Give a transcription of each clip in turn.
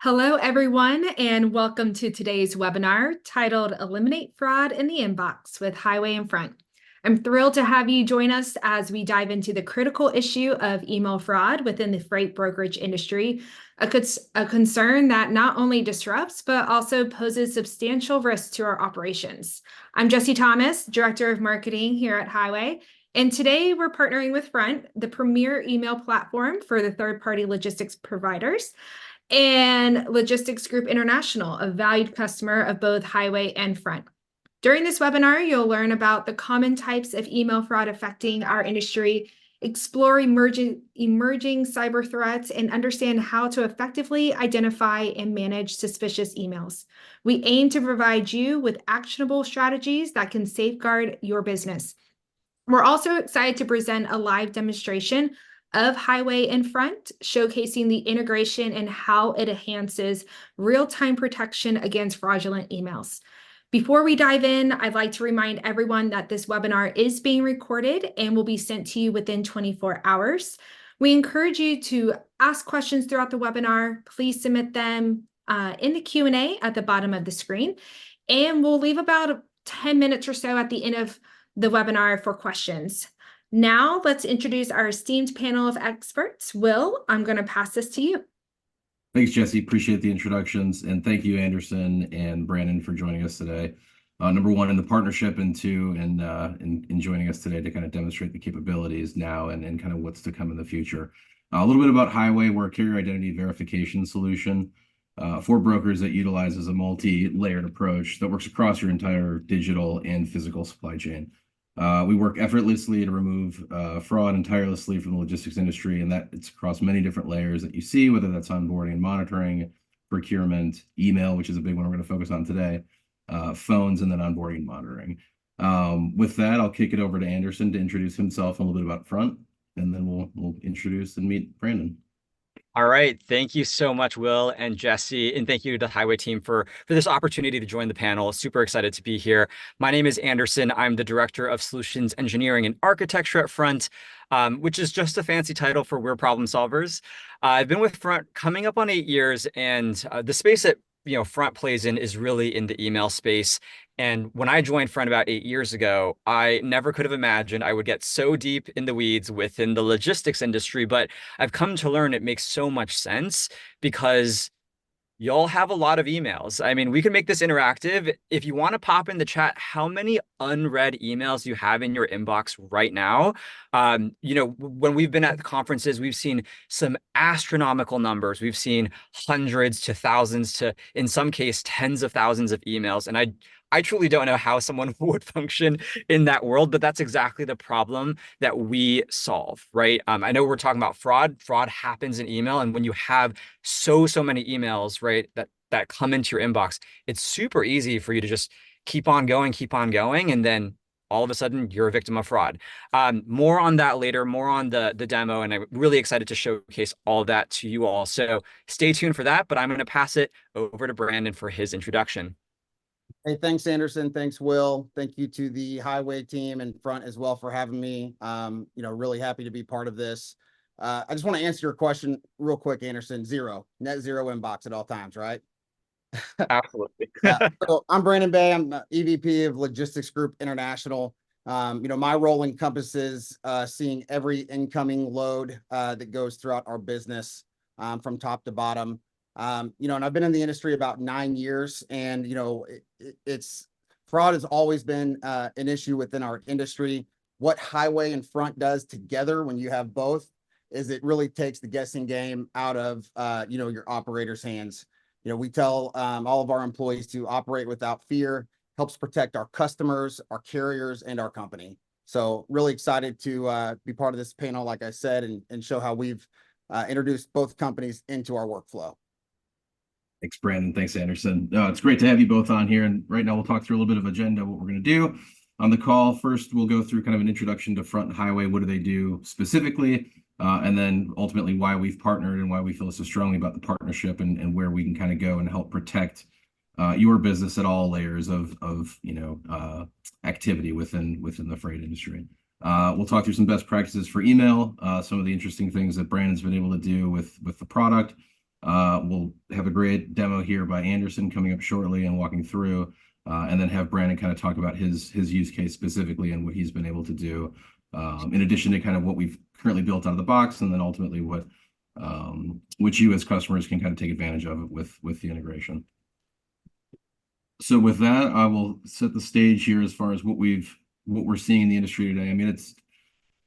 Hello, everyone, and welcome to today's webinar titled Eliminate Fraud in the Inbox with Highway and Front. I'm thrilled to have you join us as we dive into the critical issue of email fraud within the freight brokerage industry, a concern that not only disrupts but also poses substantial risks to our operations. I'm Jessie Thomas, Director of Marketing here at Highway, and today we're partnering with Front, the premier email platform for the third-party logistics providers, and Logistics Group International, a valued customer of both Highway and Front. During this webinar, you'll learn about the common types of email fraud affecting our industry, explore emerging cyber threats, and understand how to effectively identify and manage suspicious emails. We aim to provide you with actionable strategies that can safeguard your business. We're also excited to present a live demonstration of Highway and Front, showcasing the integration and how it enhances real-time protection against fraudulent emails. Before we dive in, I'd like to remind everyone that this webinar is being recorded and will be sent to you within 24 hours. We encourage you to ask questions throughout the webinar. Please submit them in the Q&A at the bottom of the screen, and we'll leave about 10 minutes or so at the end of the webinar for questions. Now, let's introduce our esteemed panel of experts. Will, I'm going to pass this to you. Thanks, Jesse. Appreciate the introductions. And thank you, Anderson and Brandon, for joining us today. Number one, in the partnership, and two, in joining us today to kind of demonstrate the capabilities now and kind of what's to come in the future. A little bit about Highway. We're a carrier identity verification solution for brokers that utilizes a multi-layered approach that works across your entire digital and physical supply chain. We work effortlessly to remove fraud entirely from the logistics industry, and that it's across many different layers that you see, whether that's onboarding and monitoring, procurement, email, which is a big one we're going to focus on today, phones, and then onboarding and monitoring. With that, I'll kick it over to Anderson to introduce himself and a little bit about Front, and then we'll introduce and meet Brandon. All right. Thank you so much, Will and Jesse, and thank you to the Highway team for this opportunity to join the panel. Super excited to be here. My name is Anderson. I'm the Director of Solutions Engineering and Architecture at Front, which is just a fancy title for We're Problem Solvers. I've been with Front coming up on 8 years, and the space that Front plays in is really in the email space. And when I joined Front about 8 years ago, I never could have imagined I would get so deep in the weeds within the logistics industry. But I've come to learn it makes so much sense because y'all have a lot of emails. I mean, we can make this interactive. If you want to pop in the chat how many unread emails you have in your inbox right now. When we've been at the conferences, we've seen some astronomical numbers. We've seen hundreds to thousands to, in some case, tens of thousands of emails. And I truly don't know how someone would function in that world, but that's exactly the problem that we solve, right? I know we're talking about fraud. Fraud happens in email. And when you have so many emails, right, that come into your inbox, it's super easy for you to just keep on going. And then all of a sudden you're a victim of fraud. More on that later, more on the demo. And I'm really excited to showcase all of that to you all. So stay tuned for that, but I'm going to pass it over to Brandon for his introduction. Hey, thanks, Anderson. Thanks, Will. Thank you to the Highway team and Front as well for having me. Really happy to be part of this. I just want to answer your question real quick, Anderson. Net zero inbox at all times, right? Absolutely. So I'm Brandon Bay. I'm EVP of Logistics Group International. My role encompasses seeing every incoming load that goes throughout our business from top to bottom. And I've been in the industry about 9 years, and fraud has always been an issue within our industry. What Highway and Front does together when you have both is it really takes the guessing game out of your operators' hands. We tell all of our employees to operate without fear, helps protect our customers, our carriers, and our company. So really excited to be part of this panel, like I said, and show how we've introduced both companies into our workflow. Thanks, Brandon. Thanks, Anderson. It's great to have you both on here. And right now we'll talk through a little bit of agenda, what we're going to do on the call. First, we'll go through kind of an introduction to Front and Highway. What do they do specifically? And then ultimately why we've partnered and why we feel so strongly about the partnership and where we can kind of go and help protect your business at all layers of activity within the freight industry. We'll talk through some best practices for email, some of the interesting things that Brandon's been able to do with the product. We'll have a great demo here by Anderson coming up shortly and walking through, and then have Brandon kind of talk about his use case specifically and what he's been able to do, in addition to kind of what we've currently built out of the box, and then ultimately what which you as customers can kind of take advantage of with the integration. So with that, I will set the stage here as far as what we're seeing in the industry today. I mean,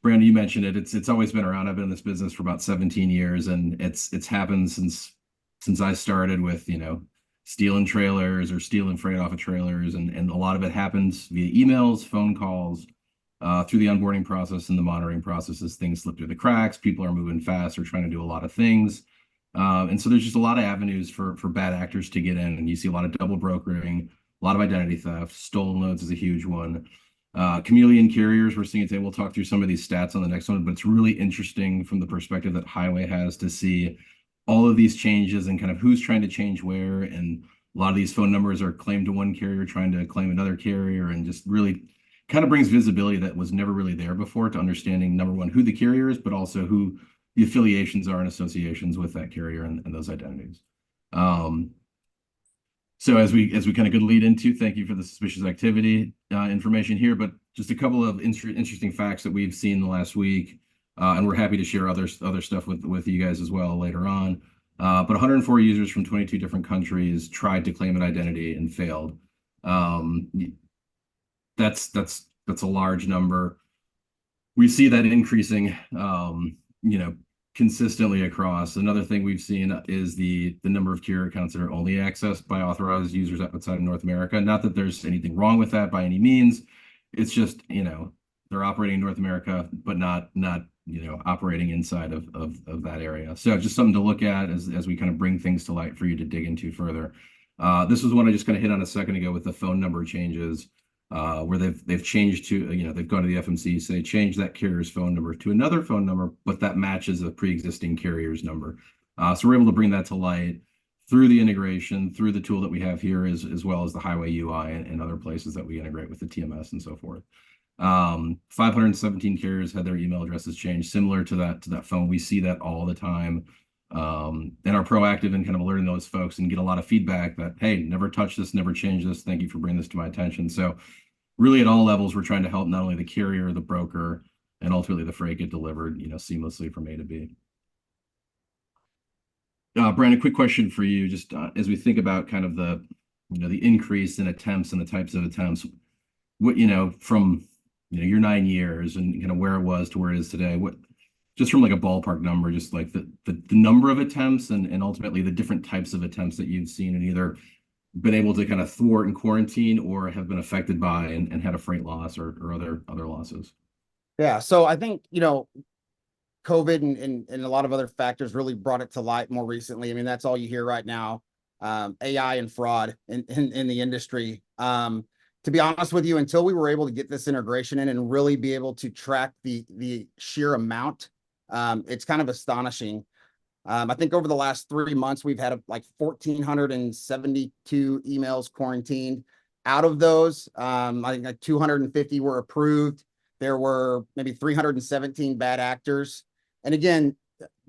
Brandon, you mentioned it. It's always been around. I've been in this business for about 17 years, and it's happened since I started with, stealing trailers or stealing freight off of trailers, and a lot of it happens via emails, phone calls, through the onboarding process and the monitoring process as things slip through the cracks. People are moving fast or trying to do a lot of things. And so there's just a lot of avenues for bad actors to get in, and you see a lot of double brokering, a lot of identity theft. Stolen loads is a huge one. Chameleon carriers, we're seeing today. We'll talk through some of these stats on the next one, but it's really interesting from the perspective that Highway has to see all of these changes and kind of who's trying to change where. And a lot of these phone numbers are claimed to one carrier, trying to claim another carrier, and just really kind of brings visibility that was never really there before to understanding, number one, who the carrier is, but also who the affiliations are and associations with that carrier and those identities. So as we kind of good lead into, thank you for the suspicious activity information here, but just a couple of interesting facts that we've seen the last week, and we're happy to share other stuff with you guys as well later on. But 104 users from 22 different countries tried to claim an identity and failed. That's a large number. We see that increasing, consistently across. Another thing we've seen is the number of carrier accounts that are only accessed by authorized users outside of North America. Not that there's anything wrong with that by any means. It's just, they're operating in North America, but not operating inside of that area. So just something to look at as we kind of bring things to light for you to dig into further. This was one I just kind of hit on a second ago with the phone number changes. Where they've changed to, they've gone to the FMC, so they changed that carrier's phone number to another phone number, but that matches a pre-existing carrier's number. So we're able to bring that to light through the integration, through the tool that we have here, as well as the Highway UI and other places that we integrate with the TMS and so forth. 517 carriers had their email addresses changed, similar to that phone. We see that all the time, and are proactive in kind of alerting those folks and get a lot of feedback that, hey, never touch this, never change this. Thank you for bringing this to my attention. So really at all levels, we're trying to help not only the carrier, the broker, and ultimately the freight get delivered, seamlessly from A to B. Brandon, quick question for you, just as we think about kind of the increase in attempts and the types of attempts, what, from, your 9 years and kind of where it was to where it is today, what, just from like a ballpark number, just like the number of attempts and ultimately the different types of attempts that you've seen and either been able to kind of thwart and quarantine or have been affected by and had a freight loss or other losses. Yeah. So I think, COVID and a lot of other factors really brought it to light more recently. I mean, that's all you hear right now. AI and fraud in the industry. To be honest with you, until we were able to get this integration in and really be able to track the sheer amount, it's kind of astonishing. I think over the last 3 months, we've had like 1,472 emails quarantined. Out of those, I think like 250 were approved. There were maybe 317 bad actors. And again,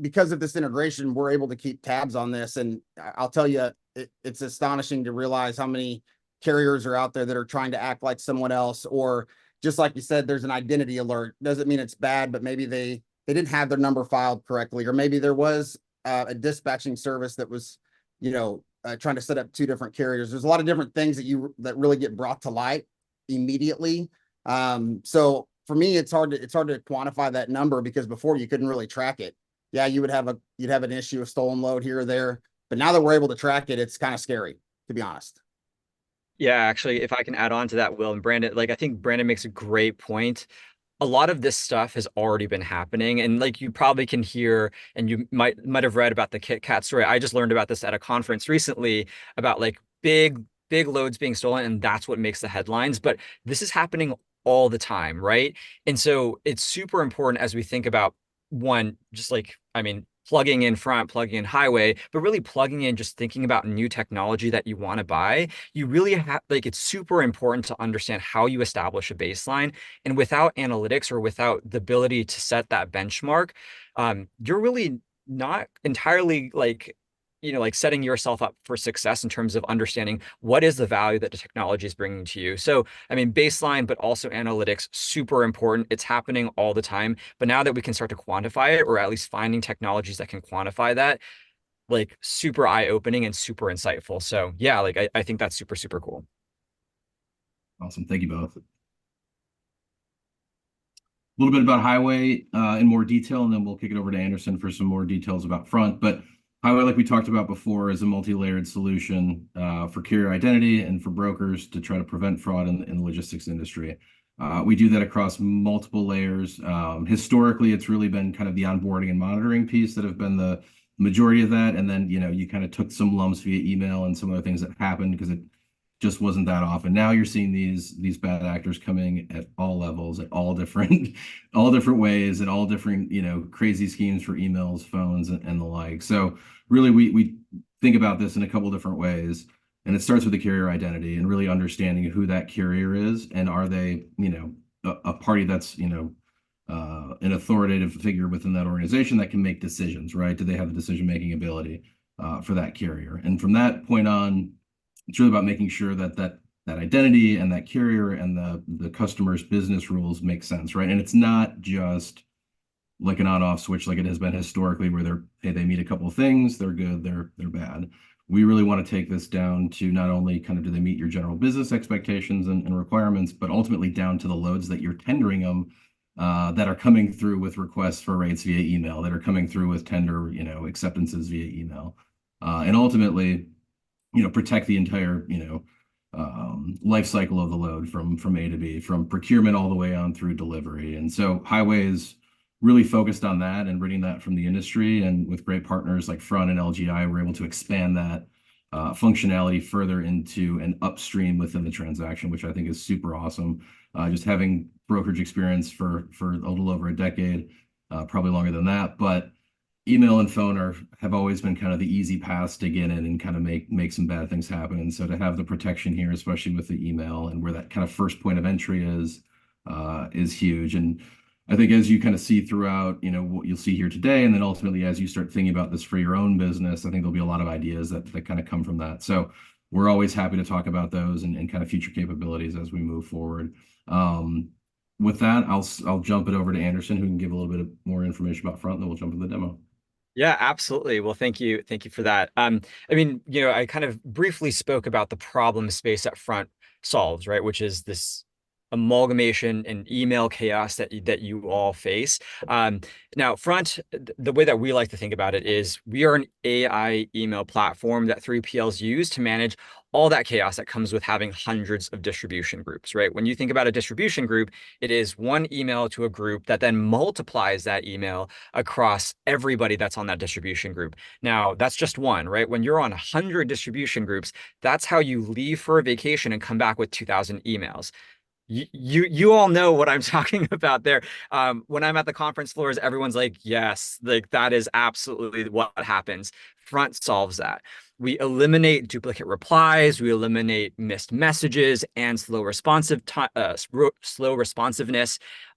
because of this integration, we're able to keep tabs on this. And I'll tell you, it's astonishing to realize how many carriers are out there that are trying to act like someone else, or just like you said, there's an identity alert. Doesn't mean it's bad, but maybe they didn't have their number filed correctly, or maybe there was a dispatching service that was, trying to set up 2 different carriers. There's a lot of different things that really get brought to light immediately. So for me, it's hard to quantify that number, because before you couldn't really track it. Yeah, you'd have an issue of stolen load here or there, but now that we're able to track it, it's kind of scary, to be honest. Yeah, actually, if I can add on to that, Will and Brandon, I think Brandon makes a great point. A lot of this stuff has already been happening, and you probably can hear, and you might have read about the Kit Kat story. I just learned about this at a conference recently about big loads being stolen, and that's what makes the headlines. But this is happening all the time, right? And so it's super important as we think about one, just plugging in front, plugging in highway, but really plugging in, just thinking about new technology that you want to buy. You really have, it's super important to understand how you establish a baseline. And without analytics, or without the ability to set that benchmark, you're really not entirely like setting yourself up for success in terms of understanding what is the value that the technology is bringing to you. So, I mean, baseline, but also analytics, super important. It's happening all the time. But now that we can start to quantify it, or at least finding technologies that can quantify that, like super eye-opening and super insightful. So yeah, like I think that's super, super cool. Awesome. Thank you both. A little bit about Highway in more detail, and then we'll kick it over to Anderson for some more details about Front. But Highway, like we talked about before, is a multi-layered solution for carrier identity and for brokers to try to prevent fraud in the logistics industry. We do that across multiple layers. Historically, it's really been kind of the onboarding and monitoring piece that have been the majority of that. And then, you kind of took some lumps via email and some other things that happened because it just wasn't that often. Now you're seeing these bad actors coming at all levels, at all different ways, and all different, crazy schemes for emails, phones, and the like. So really, we think about this in a couple different ways. And it starts with the carrier identity and really understanding who that carrier is, and are they, a party that's, an authoritative figure within that organization that can make decisions, right? Do they have the decision-making ability for that carrier? And from that point on, it's really about making sure that identity and that carrier and the customer's business rules make sense, right? And it's not just like an on-off switch like it has been historically, where they meet a couple of things, they're good, they're bad. We really want to take this down to not only kind of do they meet your general business expectations and requirements, but ultimately down to the loads that you're tendering them, that are coming through with requests for rates via email, that are coming through with tender, acceptances via email, and ultimately, protect the entire, life cycle of the load from A to B, from procurement all the way on through delivery. And so Highway is really focused on that and bringing that from the industry, and with great partners like Front and LGI, we're able to expand that functionality further into an upstream within the transaction, which I think is super awesome. Just having brokerage experience for a little over a decade, probably longer than that, but email and phone have always been kind of the easy paths to get in and kind of make some bad things happen. And so to have the protection here, especially with the email and where that kind of first point of entry is huge. And I think as you kind of see throughout, what you'll see here today, and then ultimately as you start thinking about this for your own business, I think there'll be a lot of ideas that kind of come from that. So we're always happy to talk about those and kind of future capabilities as we move forward. With that, I'll jump it over to Anderson, who can give a little bit of more information about Front, and then we'll jump into the demo. Yeah, absolutely. Well, thank you for that. I mean, I kind of briefly spoke about the problem space that Front solves, right? Which is this amalgamation and email chaos that you all face. Now, Front, the way that we like to think about it is we are an AI email platform that 3PLs use to manage all that chaos that comes with having hundreds of distribution groups, right? When you think about a distribution group, it is one email to a group that then multiplies that email across everybody that's on that distribution group. Now, that's just one, right? When you're on 100 distribution groups, that's how you leave for a vacation and come back with 2,000 emails. You all know what I'm talking about there. When I'm at the conference floors, everyone's like, yes, like that is absolutely what happens. Front solves that. We eliminate duplicate replies, we eliminate missed messages and slow responsiveness.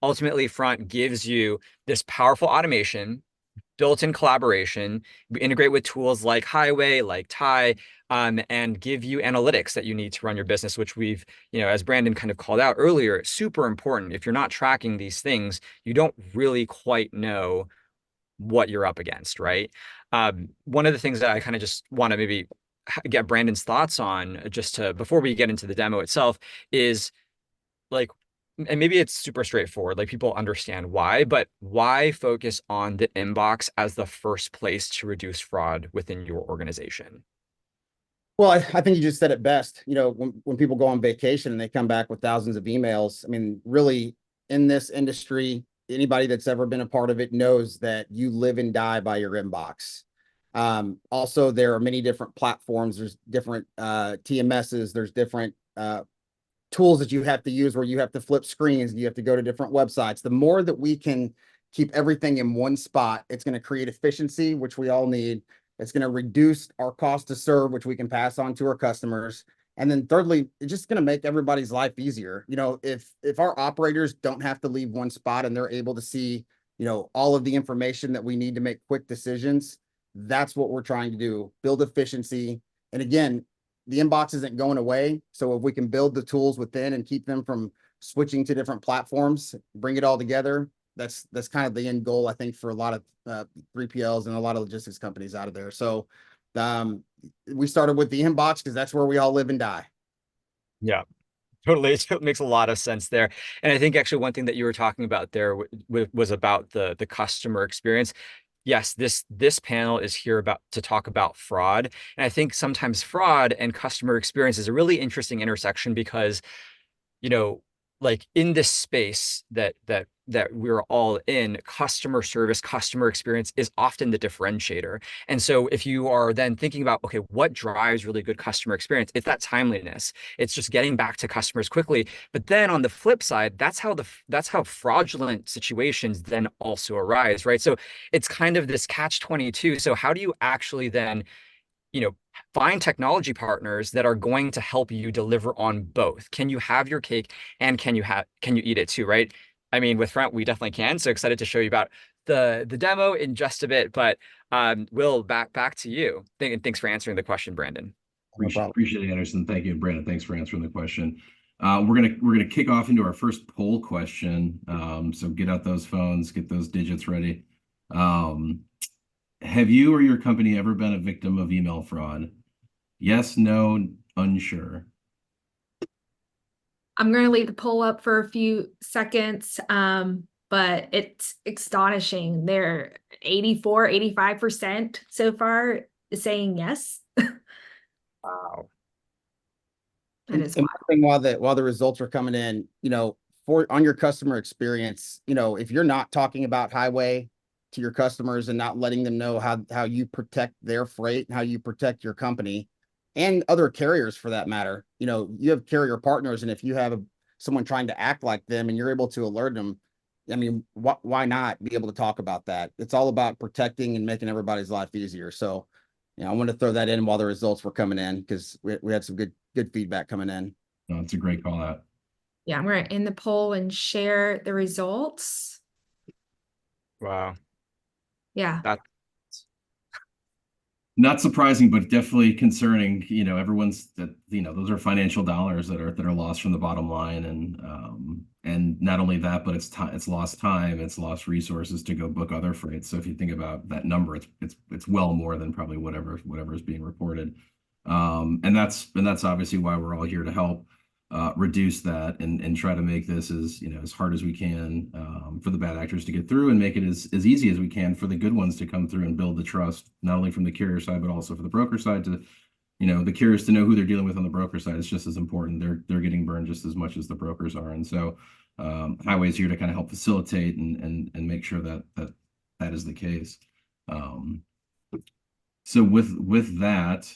Ultimately, Front gives you this powerful automation, built-in collaboration. We integrate with tools like Highway, like Tie, and give you analytics that you need to run your business, which we've, as Brandon kind of called out earlier, super important. If you're not tracking these things, you don't really quite know what you're up against, right? One of the things that I kind of just want to maybe get Brandon's thoughts on, before we get into the demo itself, is like, and maybe it's super straightforward, like people understand why, but why focus on the inbox as the first place to reduce fraud within your organization? Well, I think you just said it best. When people go on vacation and they come back with thousands of emails, I mean, really, in this industry, anybody that's ever been a part of it knows that you live and die by your inbox. Also, there are many different platforms. There's different TMSs. There's different tools that you have to use where you have to flip screens and you have to go to different websites. The more that we can keep everything in one spot, it's going to create efficiency, which we all need. It's going to reduce our cost to serve, which we can pass on to our customers. And then thirdly, it's just going to make everybody's life easier. If our operators don't have to leave one spot and they're able to see, all of the information that we need to make quick decisions, That's what we're trying to do, build efficiency. And again, the inbox isn't going away. So if we can build the tools within and keep them from switching to different platforms, bring it all together, that's kind of the end goal, I think, for a lot of 3PLs and a lot of logistics companies out of there. So we started with the inbox because that's where we all live and die. Yeah. Totally. It makes a lot of sense there. And I think actually one thing that you were talking about there was about the customer experience. Yes, this panel is here to talk about fraud. And I think sometimes fraud and customer experience is a really interesting intersection because, you know, like in this space that we're all in, customer service, customer experience is often the differentiator. And so if you are then thinking about, okay, what drives really good customer experience? It's that timeliness. It's just getting back to customers quickly. But then on the flip side, that's how fraudulent situations then also arise, right? So it's kind of this catch-22. So how do you actually then, find technology partners that are going to help you deliver on both? Can you have your cake and can you eat it too, right? I mean, with Front, we definitely can. So excited to show you about the demo in just a bit. But Will, back to you. Thanks for answering the question, Brandon. Appreciate it, Anderson. Thank you, Brandon. Thanks for answering the question. We're gonna kick off into our first poll question. So get out those phones, get those digits ready. Have you or your company ever been a victim of email fraud? Yes, no, unsure. I'm going to leave the poll up for a few seconds, but it's astonishing. They're 84, 85% so far saying yes. Wow. That is and while the results are coming in, on your customer experience, if you're not talking about Highway to your customers and not letting them know how you protect their freight, how you protect your company and other carriers for that matter, you have carrier partners. And if you have someone trying to act like them and you're able to alert them, I mean, why not be able to talk about that? It's all about protecting and making everybody's life easier. So, I want to throw that in while the results were coming in because we had some good feedback coming in. No, it's a great call out. Yeah, I'm going to end the poll and share the results. Wow. Yeah. Not surprising, but definitely concerning. Everyone's that those are financial dollars that are lost from the bottom line, and not only that, but it's lost time, it's lost resources to go book other freight. So if you think about that number, it's well more than probably whatever is being reported, and that's obviously why we're all here to help reduce that and try to make this as hard as we can for the bad actors to get through and make it as easy as we can for the good ones to come through and build the trust, not only from the carrier side, but also for the broker side to, the carriers to know who they're dealing with on the broker side. It's just as important. They're getting burned just as much as the brokers are. And so Highway is here to kind of help facilitate and make sure that is the case. So with that,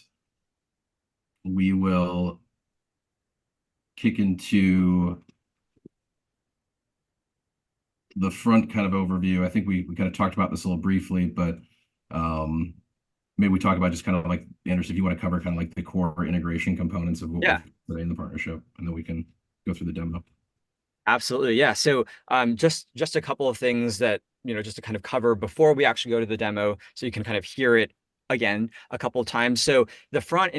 we will kick into the Front kind of overview. I think we kind of talked about this a little briefly, but maybe we talk about just kind of like, Anderson, if you want to cover kind of like the core integration components of what we're doing in the partnership, and then we can go through the demo. Absolutely. Yeah. So just a couple of things that, just to kind of cover before we actually go to the demo so you can kind of hear it again a couple of times. So the Front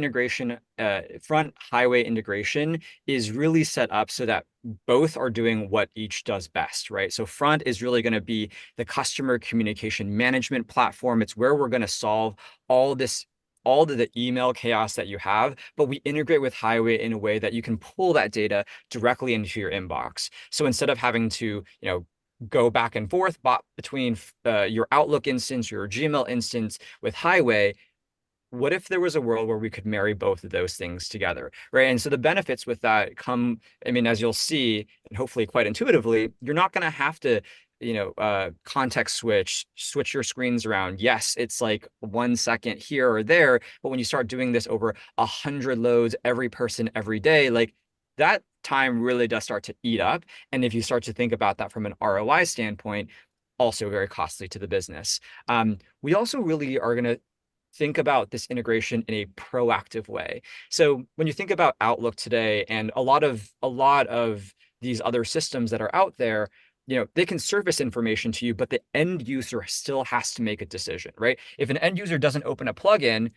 Highway integration is really set up so that both are doing what each does best, right? So Front is really going to be the customer communication management platform. It's where we're going to solve all of the email chaos that you have, but we integrate with Highway in a way that you can pull that data directly into your inbox. So instead of having to, go back and forth between your Outlook instance, your Gmail instance with Highway, what if there was a world where we could marry both of those things together, right? And so the benefits with that come, as you'll see, and hopefully quite intuitively, you're not going to have to context switch your screens around. Yes, it's like 1 second here or there, but when you start doing this over 100 loads every person every day, like that time really does start to eat up. And if you start to think about that from an ROI standpoint, also very costly to the business. We also really are going to think about this integration in a proactive way. So when you think about Outlook today and a lot of these other systems that are out there, they can surface information to you, but the end user still has to make a decision, right? If an end user doesn't open a plugin,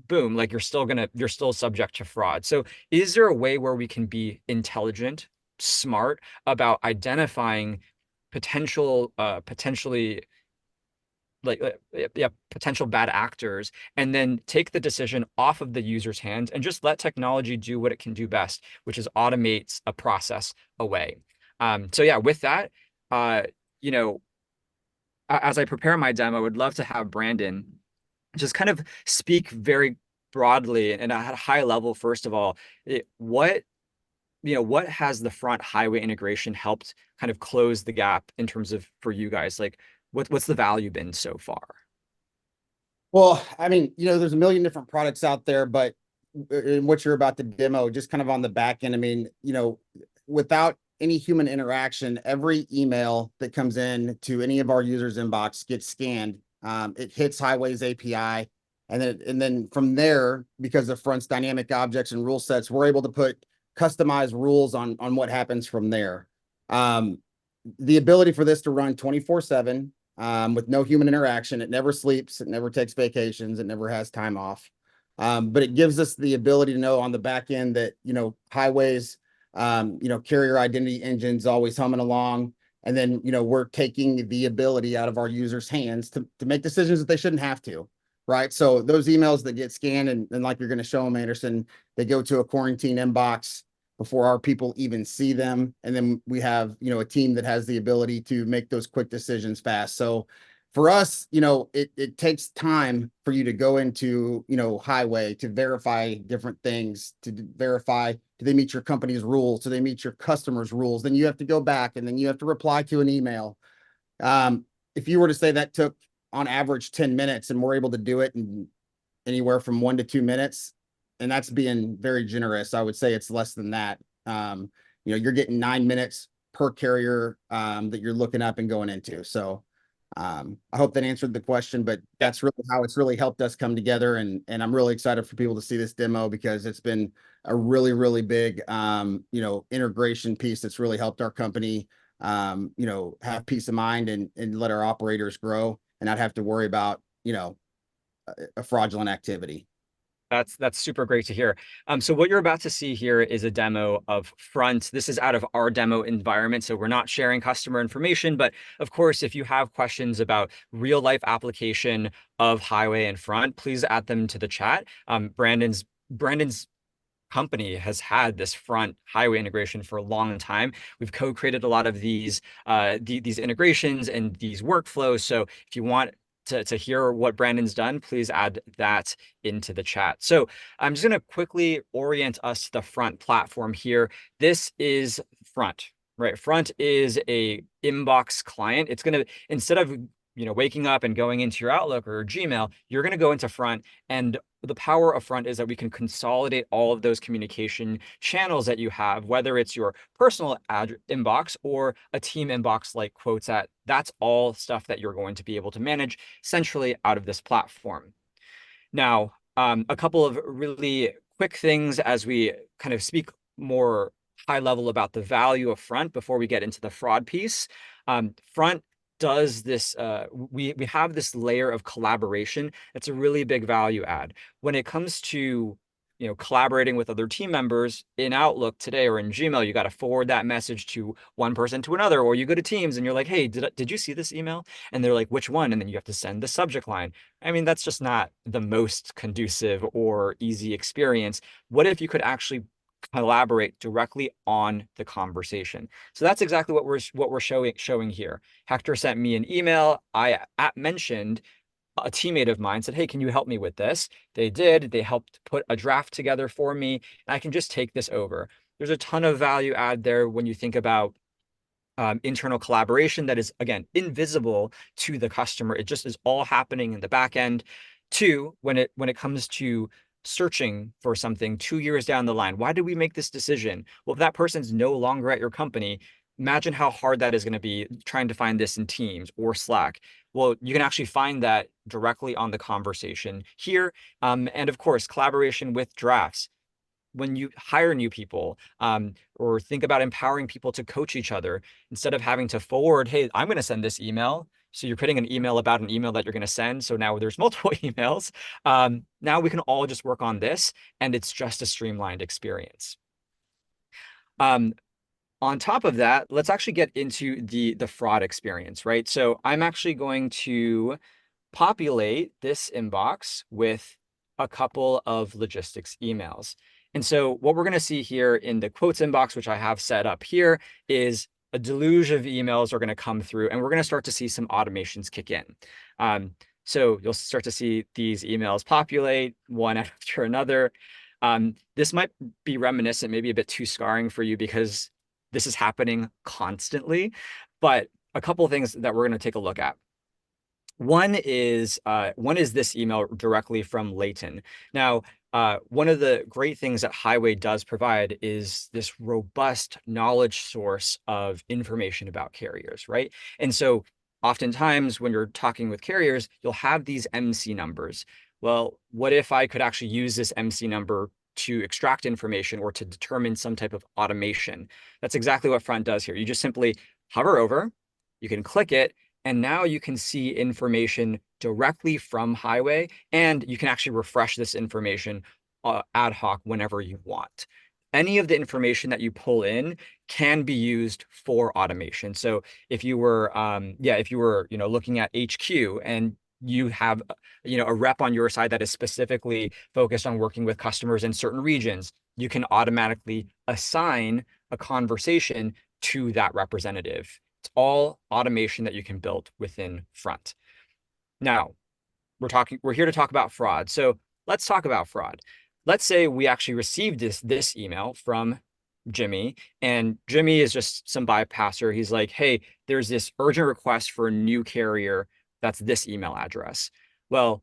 boom, like you're still subject to fraud. So is there a way where we can be intelligent, smart about identifying potentially potential bad actors, and then take the decision off of the user's hands and just let technology do what it can do best, which is automates a process away. So yeah, with that, uh, you know, as I prepare my demo, I would love to have Brandon just kind of speak very broadly and at a high level. First of all, what has the front highway integration helped kind of close the gap in terms of for you guys? Like, what's the value been so far? Well, I mean, there's a million different products out there, but in what you're about to demo, just kind of on the back end, I mean, without any human interaction, every email that comes in to any of our users' inbox gets scanned. It hits Highway's API. And then from there, because of Front's dynamic objects and rule sets, we're able to put customized rules on what happens from there. The ability for this to run 24/7 with no human interaction. It never sleeps. It never takes vacations. It never has time off. But it gives us the ability to know on the back end that, Highways, carrier identity engine's always humming along. And then, we're taking the ability out of our users' hands to make decisions that they shouldn't have to. Right. So those emails that get scanned and like you're going to show them, Anderson, they go to a quarantine inbox before our people even see them. And then we have, a team that has the ability to make those quick decisions fast. So for us, it takes time for you to go into, Highway to verify different things, to verify, do they meet your company's rules? Do they meet your customers' rules? Then you have to go back and then you have to reply to an email. If you were to say that took on average 10 minutes and we're able to do it in anywhere from 1 to 2 minutes, and that's being very generous. I would say it's less than that. You're getting 9 minutes per carrier that you're looking up and going into. So I hope that answered the question, but that's really how it's really helped us come together. And I'm really excited for people to see this demo because it's been a really, really big, integration piece that's really helped our company, have peace of mind and let our operators grow and not have to worry about, a fraudulent activity. That's super great to hear. So what you're about to see here is a demo of Front. This is out of our demo environment, so we're not sharing customer information. But of course, if you have questions about real life application of Highway and Front, please add them to the chat. Brandon's company has had this Front Highway integration for a long time. We've co-created a lot of these integrations and these workflows. So if you want to hear what Brandon's done, please add that into the chat. So I'm just going to quickly orient us to the Front platform here. This is Front, right? Front is a inbox client. It's going to, instead of waking up and going into your Outlook or Gmail, you're going to go into Front. And the power of Front is that we can consolidate all of those communication channels that you have, whether it's your personal inbox or a team inbox like Quotes@. That's all stuff that you're going to be able to manage centrally out of this platform. Now, a couple of really quick things as we kind of speak more high level about the value of Front before we get into the fraud piece. Front does this, we have this layer of collaboration. It's a really big value add. When it comes to collaborating with other team members in Outlook today or in Gmail, you got to forward that message to one person to another, or you go to Teams and you're like, hey, did you see this email? And they're like, which one? And then you have to send the subject line. I mean, that's just not the most conducive or easy experience. What if you could actually collaborate directly on the conversation? So that's exactly what we're showing here. Hector sent me an email. I mentioned a teammate of mine, said, hey, can you help me with this? They did. They helped put a draft together for me, and I can just take this over. There's a ton of value add there when you think about internal collaboration that is, again, invisible to the customer. It just is all happening in the back end. Two, when it comes to searching for something 2 years down the line, why did we make this decision? Well, if that person's no longer at your company, imagine how hard that is going to be trying to find this in Teams or Slack. Well, you can actually find that directly on the conversation here. And of course, collaboration with drafts. when you hire new people, or think about empowering people to coach each other, instead of having to forward, hey, I'm going to send this email. So you're putting an email about an email that you're going to send. So now there's multiple emails. Now we can all just work on this, and it's just a streamlined experience. On top of that, let's actually get into the fraud experience, right? So I'm actually going to populate this inbox with a couple of logistics emails. And so what we're going to see here in the quotes inbox, which I have set up here, is a deluge of emails are going to come through, and we're going to start to see some automations kick in. So you'll start to see these emails populate one after another. This might be reminiscent, maybe a bit too scarring for you because this is happening constantly, but a couple of things that we're going to take a look at. One is this email directly from Leighton. Now, one of the great things that Highway does provide is this robust knowledge source of information about carriers, right? And so oftentimes when you're talking with carriers, you'll have these MC numbers. Well, what if I could actually use this MC number to extract information or to determine some type of automation? That's exactly what Front does here. You just simply hover over, you can click it, and now you can see information directly from Highway, and you can actually refresh this information ad hoc whenever you want. Any of the information that you pull in can be used for automation. So if you were, looking at HQ and you have, a rep on your side that is specifically focused on working with customers in certain regions, you can automatically assign a conversation to that representative. It's all automation that you can build within Front. Now, we're here to talk about fraud. So let's talk about fraud. Let's say we actually received this email from Jimmy, and Jimmy is just some bypasser. He's like, hey, there's this urgent request for a new carrier that's this email address. Well,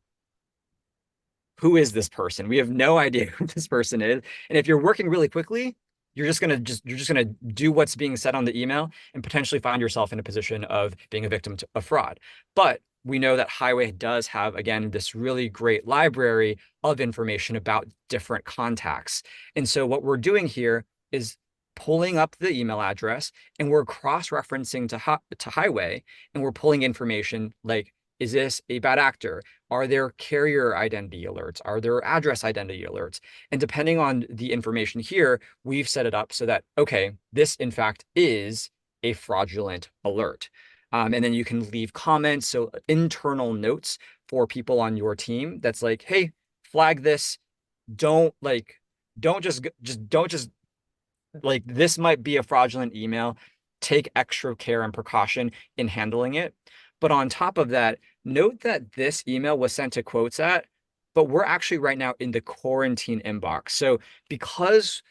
who is this person? We have no idea who this person is. And if you're working really quickly, you're just gonna do what's being said on the email and potentially find yourself in a position of being a victim of fraud. But we know that Highway does have, again, this really great library of information about different contacts. And so what we're doing here is pulling up the email address, and we're cross-referencing to Highway, and we're pulling information like, is this a bad actor? Are there carrier identity alerts? Are there address identity alerts? And depending on the information here, we've set it up so that, okay, this in fact is a fraudulent alert. And then you can leave comments, so internal notes for people on your team that's like, hey, flag this. Don't just like, this might be a fraudulent email. Take extra care and precaution in handling it. But on top of that, note that this email was sent to quotes at, but we're actually right now in the quarantine inbox. So because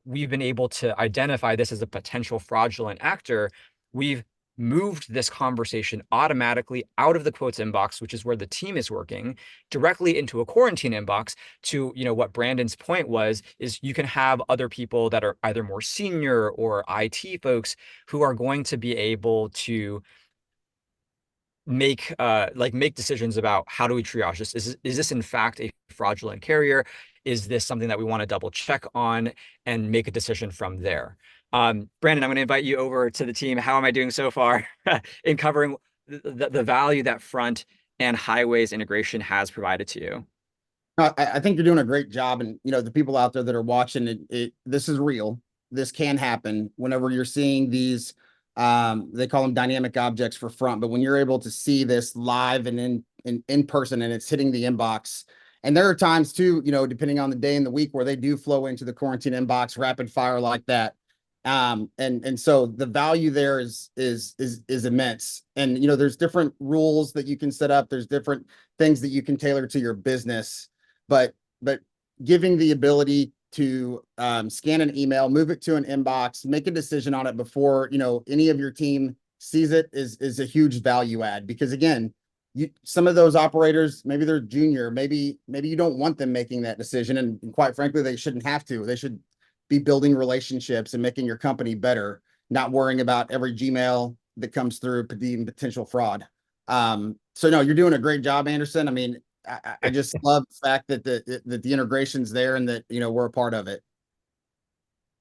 we've been able to identify this as a potential fraudulent actor, we've moved this conversation automatically out of the quotes inbox, which is where the team is working, directly into a quarantine inbox to, what Brandon's point was, is you can have other people that are either more senior or IT folks who are going to be able to make decisions about how do we triage this. Is this in fact a fraudulent carrier? Is this something that we want to double check on and make a decision from there? Brandon, I'm going to invite you over to the team. How am I doing so far in covering the value that Front and Highway's integration has provided to you? I think you're doing a great job, and the people out there that are watching this is real. This can happen whenever you're seeing these. They call them dynamic objects for Front, but when you're able to see this live and in person, and it's hitting the inbox, and there are times too, depending on the day and the week, where they do flow into the quarantine inbox rapid fire like that. And so the value there is immense. And there's different rules that you can set up. There's different things that you can tailor to your business, but giving the ability to scan an email, move it to an inbox, make a decision on it before any of your team sees it is a huge value add. Because again, some of those operators, maybe they're junior, maybe you don't want them making that decision, and quite frankly, they shouldn't have to. They should be building relationships and making your company better, not worrying about every Gmail that comes through being potential fraud. So no, you're doing a great job, Anderson. I mean, I just love the fact that the integration's there and that we're a part of it.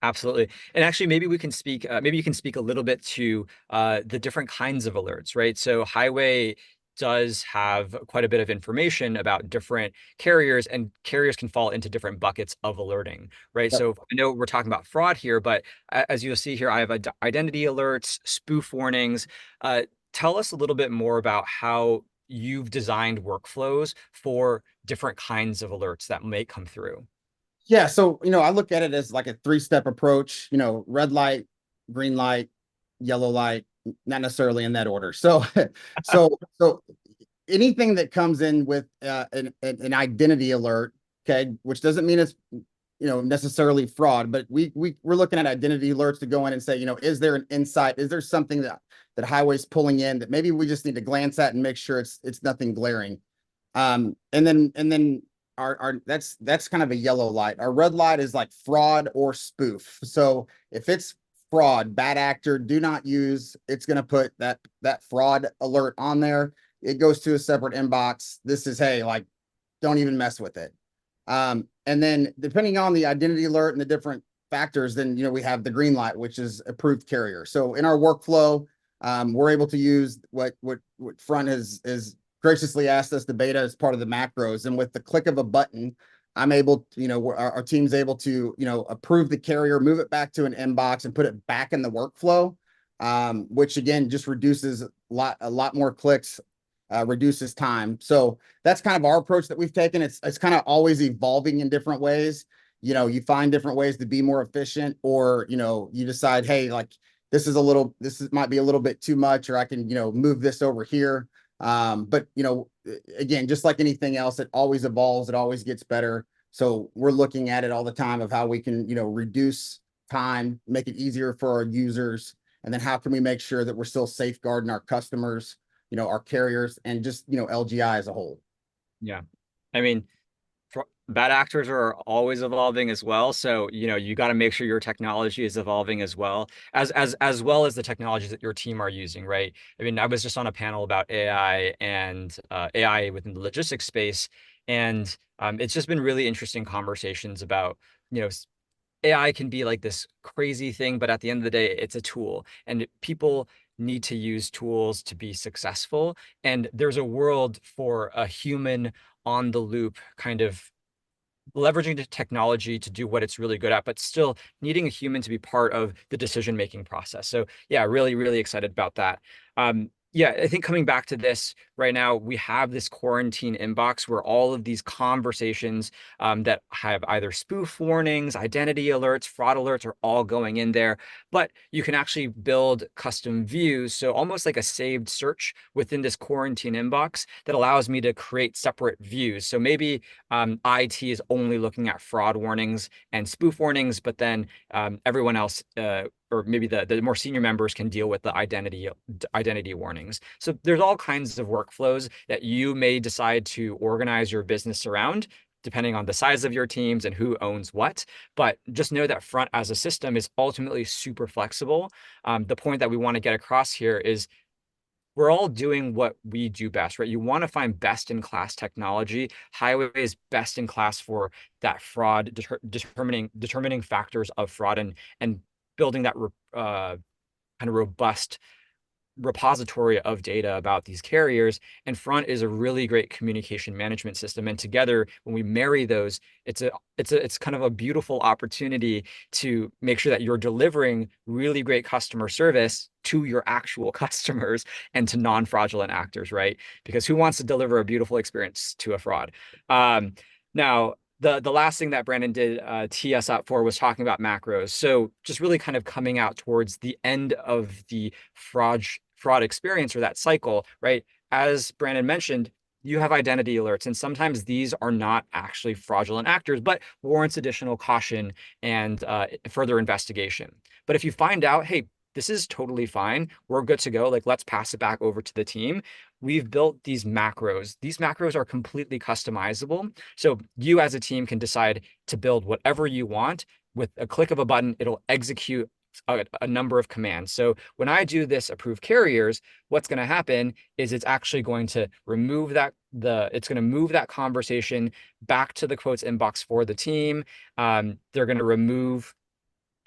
Absolutely. And actually, maybe we can speak, maybe you can speak a little bit to the different kinds of alerts, right? So Highway does have quite a bit of information about different carriers, and carriers can fall into different buckets of alerting, right? Yep. So I know we're talking about fraud here, but as you'll see here, I have identity alerts, spoof warnings. Tell us a little bit more about how you've designed workflows for different kinds of alerts that may come through. Yeah, so I look at it as like a three-step approach, red light, green light, yellow light, not necessarily in that order. So so anything that comes in with an identity alert, okay, which doesn't mean it's necessarily fraud, but we're looking at identity alerts to go in and say, is there an insight? Is there something that Highway's pulling in that maybe we just need to glance at and make sure it's nothing glaring? And then our that's kind of a yellow light. Our red light is like fraud or spoof. So if it's fraud, bad actor, do not use. It's going to put that fraud alert on there. It goes to a separate inbox. This is, hey, like, don't even mess with it. And then depending on the identity alert and the different factors, then we have the green light, which is approved carrier. So in our workflow, we're able to use what Front has graciously asked us to beta as part of the macros. And with the click of a button, I'm able to, our team's able to, approve the carrier, move it back to an inbox and put it back in the workflow, which again, just reduces a lot more clicks, reduces time. So that's kind of our approach that we've taken. It's kind of always evolving in different ways. You find different ways to be more efficient, or, you decide, hey, like, this might be a little bit too much, or I can, move this over here. But again, just like anything else, it always evolves, it always gets better. So we're looking at it all the time of how we can, reduce time, make it easier for our users, and then how can we make sure that we're still safeguarding our customers, our carriers, and just, LGI as a whole. Yeah. I mean, bad actors are always evolving as well. So, you got to make sure your technology is evolving as well as the technologies that your team are using, right? I mean, I was just on a panel about AI and AI within the logistics space, and it's just been really interesting conversations about, AI can be like this crazy thing, but at the end of the day, it's a tool, and people need to use tools to be successful. And there's a world for a human on the loop kind of leveraging the technology to do what it's really good at, but still needing a human to be part of the decision-making process. So yeah, really, really excited about that. Yeah, I think coming back to this right now, we have this quarantine inbox where all of these conversations that have either spoof warnings, identity alerts, fraud alerts are all going in there. But you can actually build custom views, so almost like a saved search within this quarantine inbox that allows me to create separate views. So maybe IT is only looking at fraud warnings and spoof warnings, but then everyone else, or maybe the more senior members, can deal with the identity warnings. So there's all kinds of workflows that you may decide to organize your business around, depending on the size of your teams and who owns what. But just know that Front as a system is ultimately super flexible. The point that we want to get across here is we're all doing what we do best, right? You want to find best in class technology. Highway is best in class for that fraud, determining factors of fraud, and building that kind of robust repository of data about these carriers. And Front is a really great communication management system. And together, when we marry those, it's kind of a beautiful opportunity to make sure that you're delivering really great customer service to your actual customers and to non-fraudulent actors, right? Because who wants to deliver a beautiful experience to a fraud? Now, the last thing that Brandon did tee us up for was talking about macros. So just really kind of coming out towards the end of the fraud experience, or that cycle, right? As Brandon mentioned, you have identity alerts, and sometimes these are not actually fraudulent actors, but warrants additional caution and further investigation. But if you find out, hey, this is totally fine, we're good to go, like, let's pass it back over to the team. We've built these macros. These macros are completely customizable. So you as a team can decide to build whatever you want. With a click of a button, it'll execute a number of commands. So when I do this approve carriers, what's going to happen is it's actually going to remove it's going to move that conversation back to the quotes inbox for the team. They're going to remove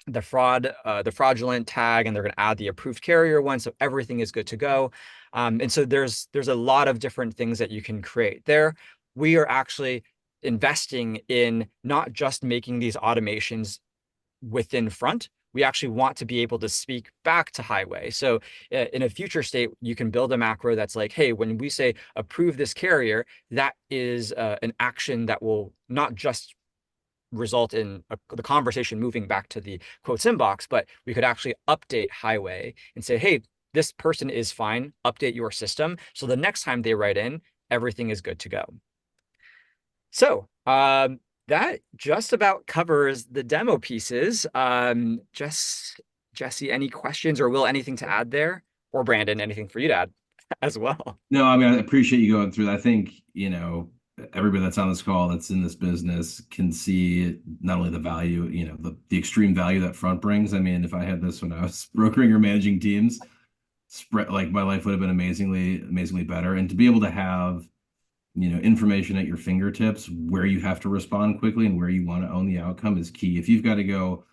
the fraudulent tag, and they're going to add the approved carrier one, so everything is good to go. And so there's a lot of different things that you can create there. We are actually investing in not just making these automations within front. We actually want to be able to speak back to highway. So in a future state, you can build a macro that's like, hey, when we say approve this carrier, that is an action that will not just result in the conversation moving back to the quotes inbox, but we could actually update highway and say, hey, this person is fine, update your system. So the next time they write in, everything is good to go. So that just about covers the demo pieces. Jesse, any questions, or Will, anything to add there? Or Brandon, anything for you to add as well? No, I mean, I appreciate you going through that. I think, everybody that's on this call that's in this business can see not only the value, the extreme value that front brings. I mean, if I had this when I was brokering or managing teams, like my life would have been amazingly better. And to be able to have, information at your fingertips where you have to respond quickly and where you want to own the outcome is key. If you've got to go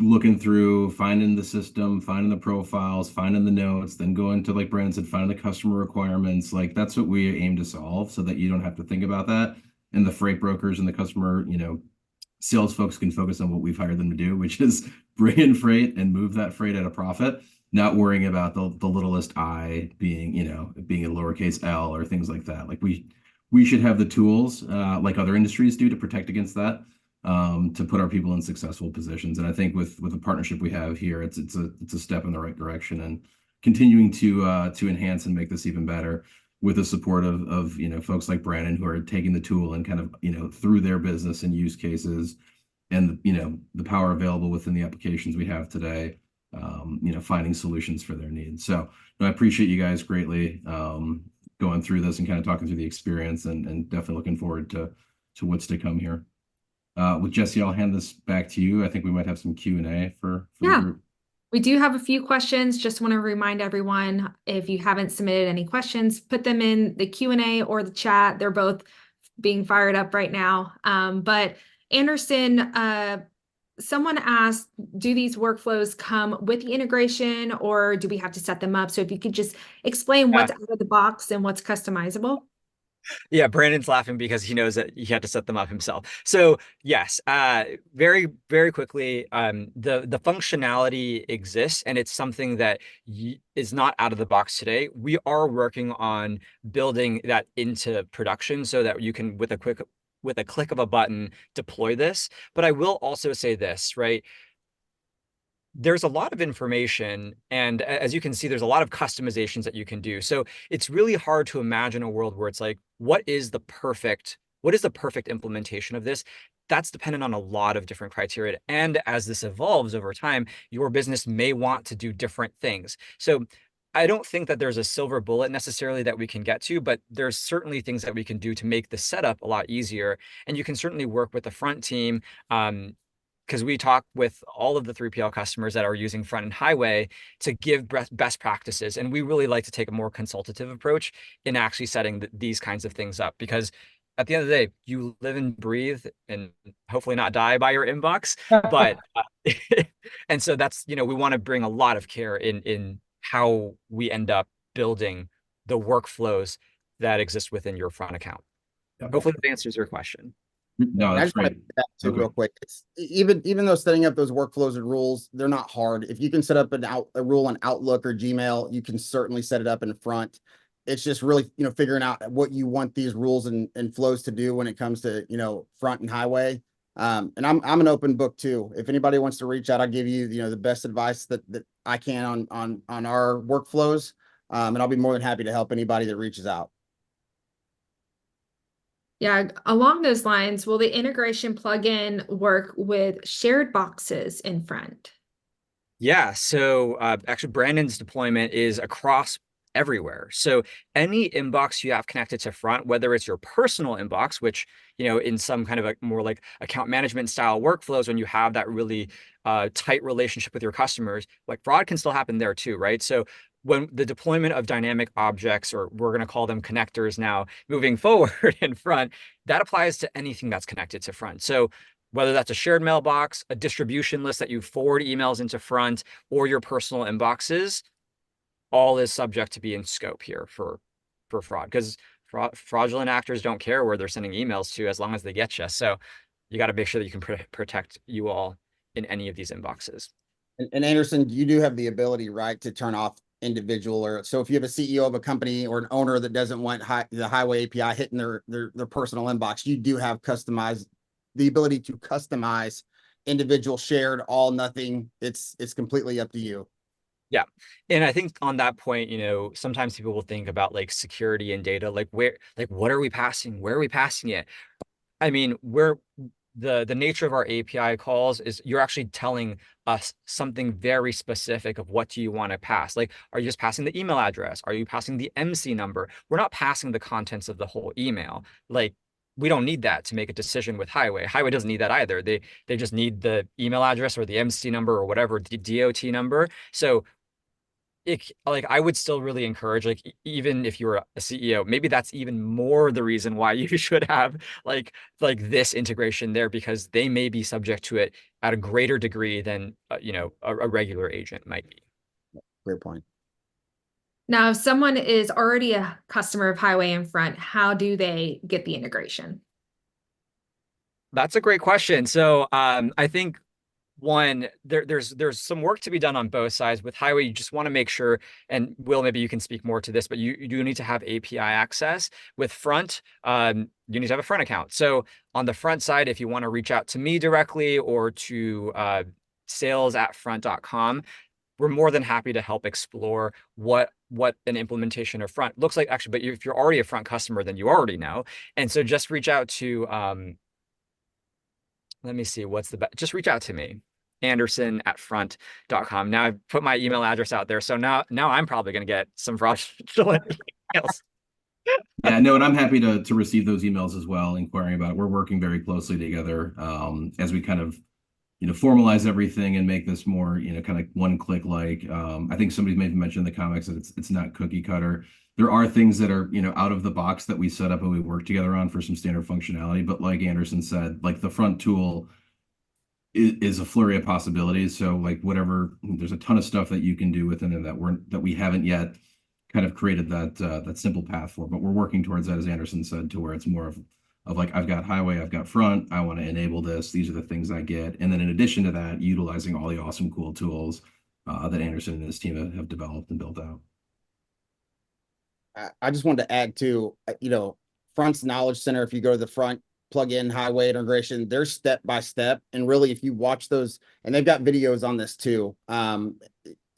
looking through, finding the system, finding the profiles, finding the notes, then going to, like Brandon said, finding the customer requirements. Like that's what we aim to solve so that you don't have to think about that. And the freight brokers and the customer, sales folks can focus on what we've hired them to do, which is bring in freight and move that freight at a profit, not worrying about the littlest I being, being a lowercase L or things like that. Like we should have the tools like other industries do to protect against that. To put our people in successful positions. And I think with the partnership we have here, it's a step in the right direction, and continuing to enhance and make this even better with the support of folks like Brandon, who are taking the tool and kind of through their business and use cases and the power available within the applications we have today, finding solutions for their needs. So I appreciate you guys greatly going through this and kind of talking through the experience, and definitely looking forward to what's to come here. With Jesse, I'll hand this back to you. I think we might have some Q&A for the group. We do have a few questions. Just want to remind everyone, if you haven't submitted any questions, put them in the Q&A or the chat. They're both being fired up right now. But Anderson, someone asked, do these workflows come with the integration, or do we have to set them up? So if you could just explain what's out of the box and what's customizable. Yeah, Brandon's laughing because he knows that he had to set them up himself. So yes, very, very quickly, the functionality exists, and it's something that is not out of the box today. We are working on building that into production so that you can, with a click of a button, deploy this. But I will also say this, right? There's a lot of information, and as you can see, there's a lot of customizations that you can do. So it's really hard to imagine a world where it's like, what is the perfect implementation of this? That's dependent on a lot of different criteria. And as this evolves over time, your business may want to do different things. So I don't think that there's a silver bullet necessarily that we can get to, but there's certainly things that we can do to make the setup a lot easier. And you can certainly work with the front team, because we talk with all of the 3PL customers that are using front and highway to give best practices. And we really like to take a more consultative approach in actually setting these kinds of things up, because at the end of the day, you live and breathe and hopefully not die by your inbox. But and so that's, we want to bring a lot of care in how we end up building the workflows that exist within your front account. Hopefully that answers your question. No, that's great. Too, real quick. It's even though setting up those workflows and rules, they're not hard. If you can set up a rule on Outlook or Gmail, you can certainly set it up in front. It's just really, figuring out what you want these rules and flows to do when it comes to, front and highway. And I'm an open book too. If anybody wants to reach out, I'll give you, the best advice that I can on our workflows. And I'll be more than happy to help anybody that reaches out. Yeah, along those lines, will the integration plugin work with shared boxes in front? Yeah, so actually Brandon's deployment is across everywhere. So any inbox you have connected to front, whether it's your personal inbox, which, in some kind of a more like account management style workflows, when you have that really tight relationship with your customers, like fraud can still happen there too, right? So when the deployment of dynamic objects, or we're going to call them connectors now, moving forward in front, that applies to anything that's connected to front. So whether that's a shared mailbox, a distribution list that you forward emails into front, or your personal inboxes, all is subject to be in scope here for fraud, because fraudulent actors don't care where they're sending emails to as long as they get you. So you got to make sure that you can protect you all in any of these inboxes. And Anderson, you do have the ability, right, to turn off individual, or so if you have a CEO of a company or an owner that doesn't want the Highway API hitting their personal inbox, you do have the ability to customize individual, shared, all, nothing. It's completely up to you. Yeah. And I think on that point, sometimes people will think about like security and data, like what are we passing? Where are we passing it? I mean, the nature of our API calls is you're actually telling us something very specific of what do you want to pass. Like, are you just passing the email address? Are you passing the MC number? We're not passing the contents of the whole email. Like, we don't need that to make a decision with Highway. Highway doesn't need that either. They just need the email address or the MC number or whatever, the DOT number. So like I would still really encourage, like even if you're a CEO, maybe that's even more the reason why you should have like this integration there, because they may be subject to it at a greater degree than a regular agent might be. Great point. Now, if someone is already a customer of Highway in Front, how do they get the integration? That's a great question. So I think one, there's some work to be done on both sides. With Highway, you just want to make sure, and Will, maybe you can speak more to this, but you do need to have API access. With Front, you need to have a Front account. So on the Front side, if you want to reach out to me directly or to sales@front.com, we're more than happy to help explore what an implementation of Front looks like. Actually, but if you're already a Front customer, then you already know. And so just reach out to, let me see, just reach out to me, Anderson@front.com. Now I've put my email address out there. So now I'm probably going to get some fraudulent emails. Yeah, no, and I'm happy to receive those emails as well, inquiring about it. We're working very closely together as we kind of, formalize everything and make this more, kind of one click. Like I think somebody maybe mentioned in the comics that it's not cookie cutter. There are things that are, out of the box that we set up and we work together on for some standard functionality. But like Anderson said, like the Front tool is a flurry of possibilities. So like whatever, there's a ton of stuff that you can do within it that we haven't yet kind of created that simple path for, but we're working towards that, as Anderson said, to where it's more of like, I've got Highway, I've got Front, I want to enable this. These are the things I get. And then in addition to that, utilizing all the awesome, cool tools that Anderson and his team have developed and built out. I just wanted to add to, Front's Knowledge Center. If you go to the Front plugin Highway integration, they're step by step. And really, if you watch those, and they've got videos on this too,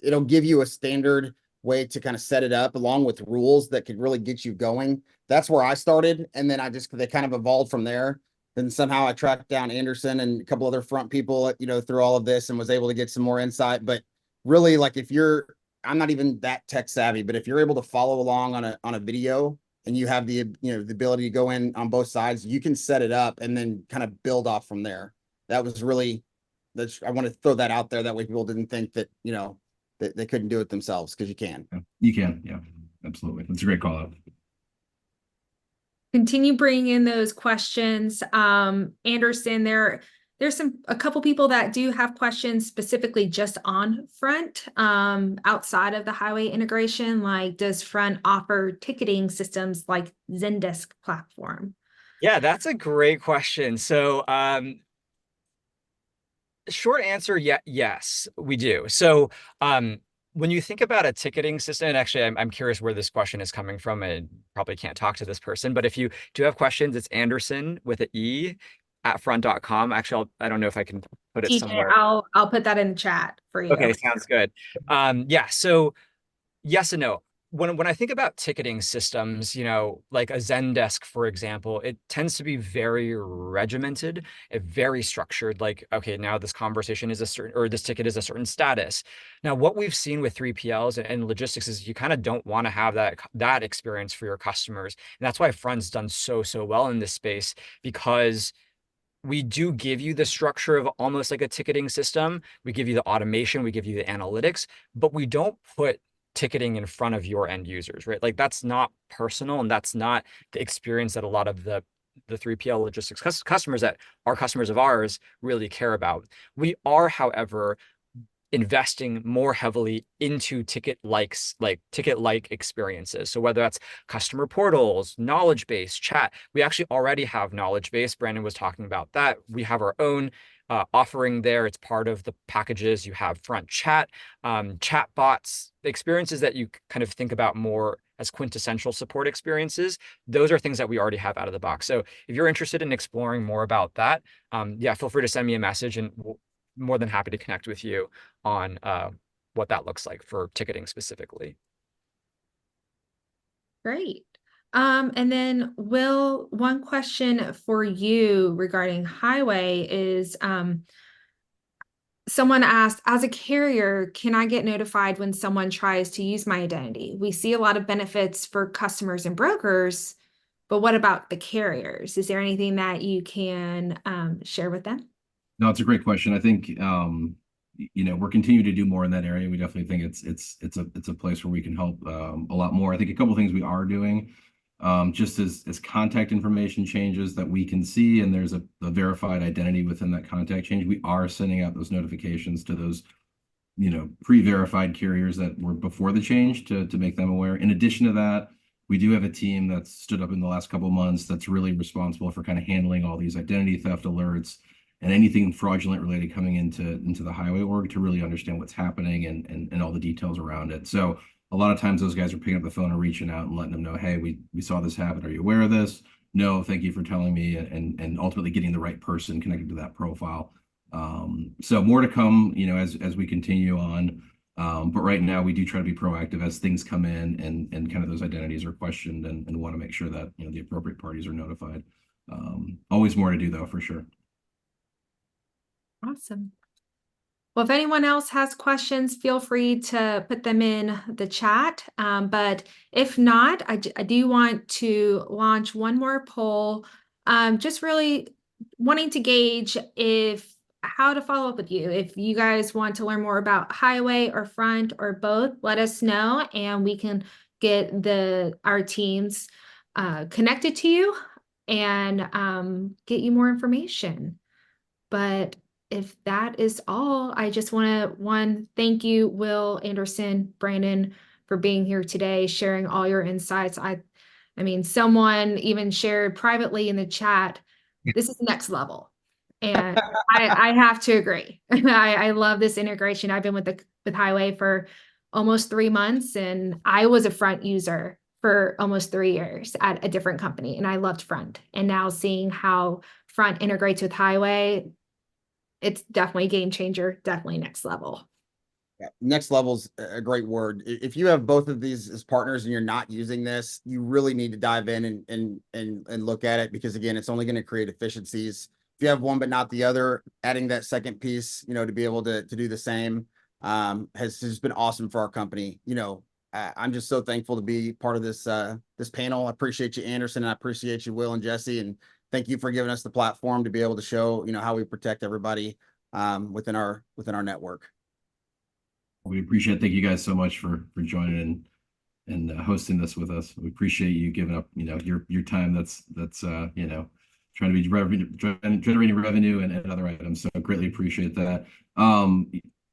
it'll give you a standard way to kind of set it up along with rules that could really get you going. That's where I started. And then they kind of evolved from there. Then somehow I tracked down Anderson and a couple other Front people, through all of this, and was able to get some more insight. But really, like I'm not even that tech savvy, but if you're able to follow along on a video and you have the ability to go in on both sides, you can set it up and then kind of build off from there. That was really, I want to throw that out there. That way people didn't think that, that they couldn't do it themselves, because you can. Yeah, you can. Yeah, absolutely. That's a great call out. Continue bringing in those questions. Anderson, there's a couple people that do have questions specifically just on Front, outside of the Highway integration. Like, does Front offer ticketing systems like Zendesk platform? Yeah, that's a great question. So short answer, yes, we do. So when you think about a ticketing system, and actually I'm curious where this question is coming from, and probably can't talk to this person, but if you do have questions, it's Anderson with an E @front.com. Actually, I don't know if I can put it TJ, somewhere. I'll put that in the chat for you. Okay, sounds good. Yeah, so yes and no. When I think about ticketing systems, like a Zendesk, for example, it tends to be very regimented, very structured. Like, okay, now this conversation is a certain, or this ticket is a certain status. Now, what we've seen with 3PLs and logistics is you kind of don't want to have that experience for your customers. And that's why Front's done so well in this space, because we do give you the structure of almost like a ticketing system. We give you the automation, we give you the analytics, but we don't put ticketing in front of your end users, right? Like, that's not personal, and that's not the experience that a lot of the the 3PL logistics customers that are customers of ours really care about. We are, however, investing more heavily into ticket-like experiences. So whether that's customer portals, knowledge base, chat, we actually already have knowledge base. Brandon was talking about that. We have our own offering there. It's part of the packages. You have front chat, chat bots, experiences that you kind of think about more as quintessential support experiences. Those are things that we already have out of the box. So if you're interested in exploring more about that, yeah, feel free to send me a message, and we'll more than happy to connect with you on what that looks like for ticketing specifically. Great. And then Will, one question for you regarding highway is, someone asked, as a carrier, can I get notified when someone tries to use my identity? We see a lot of benefits for customers and brokers, but what about the carriers? Is there anything that you can share with them? No, it's a great question. I think we're continuing to do more in that area. We definitely think it's a place where we can help a lot more. I think a couple of things we are doing, just as contact information changes that we can see, and there's a verified identity within that contact change, we are sending out those notifications to those pre-verified carriers that were before the change to make them aware. In addition to that, we do have a team that's stood up in the last couple of months that's really responsible for kind of handling all these identity theft alerts and anything fraudulent related coming into the highway org to really understand what's happening and all the details around it. So a lot of times those guys are picking up the phone and reaching out and letting them know, hey, we saw this happen. Are you aware of this? No, thank you for telling me, and ultimately getting the right person connected to that profile. So more to come, as we continue on. But right now we do try to be proactive as things come in and kind of those identities are questioned and want to make sure that the appropriate parties are notified. Always more to do though, for sure. Awesome. Well, if anyone else has questions, feel free to put them in the chat. But if not, I do want to launch one more poll, just really wanting to gauge how to follow up with you. If you guys want to learn more about highway or front or both, let us know, and we can get our teams connected to you and get you more information. But if that is all, I just want to thank you, Will, Anderson, Brandon, for being here today, sharing all your insights. I mean, someone even shared privately in the chat, this is next level. And I have to agree. I love this integration. I've been with Highway for almost 3 months, and I was a front user for almost 3 years at a different company, and I loved front. And now seeing how front integrates with highway, it's definitely a game changer, definitely next level. Yeah, next level's a great word. If you have both of these as partners and you're not using this, you really need to dive in and look at it, because again, it's only going to create efficiencies. If you have one but not the other, adding that second piece, to be able to do the same has been awesome for our company. I'm just so thankful to be part of this panel. I appreciate you, Anderson, and I appreciate you, Will and Jesse, and thank you for giving us the platform to be able to show, how we protect everybody within our network. We appreciate it. Thank you guys so much for joining and hosting this with us. We appreciate you giving up, your time. That's trying to be generating revenue and other items. So I greatly appreciate that.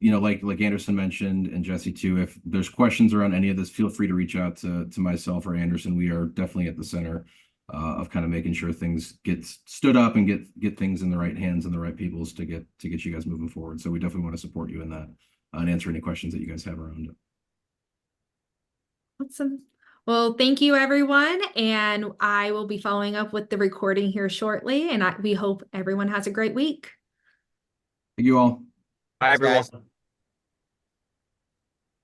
Like Anderson mentioned, and Jesse too, if there's questions around any of this, feel free to reach out to myself or Anderson. We are definitely at the center of kind of making sure things get stood up and get things in the right hands and the right people's to get you guys moving forward. So we definitely want to support you in that and answer any questions that you guys have around it. Awesome. Well, thank you, everyone. And I will be following up with the recording here shortly. And we hope everyone has a great week. Thank you all. Bye, everyone. Guys.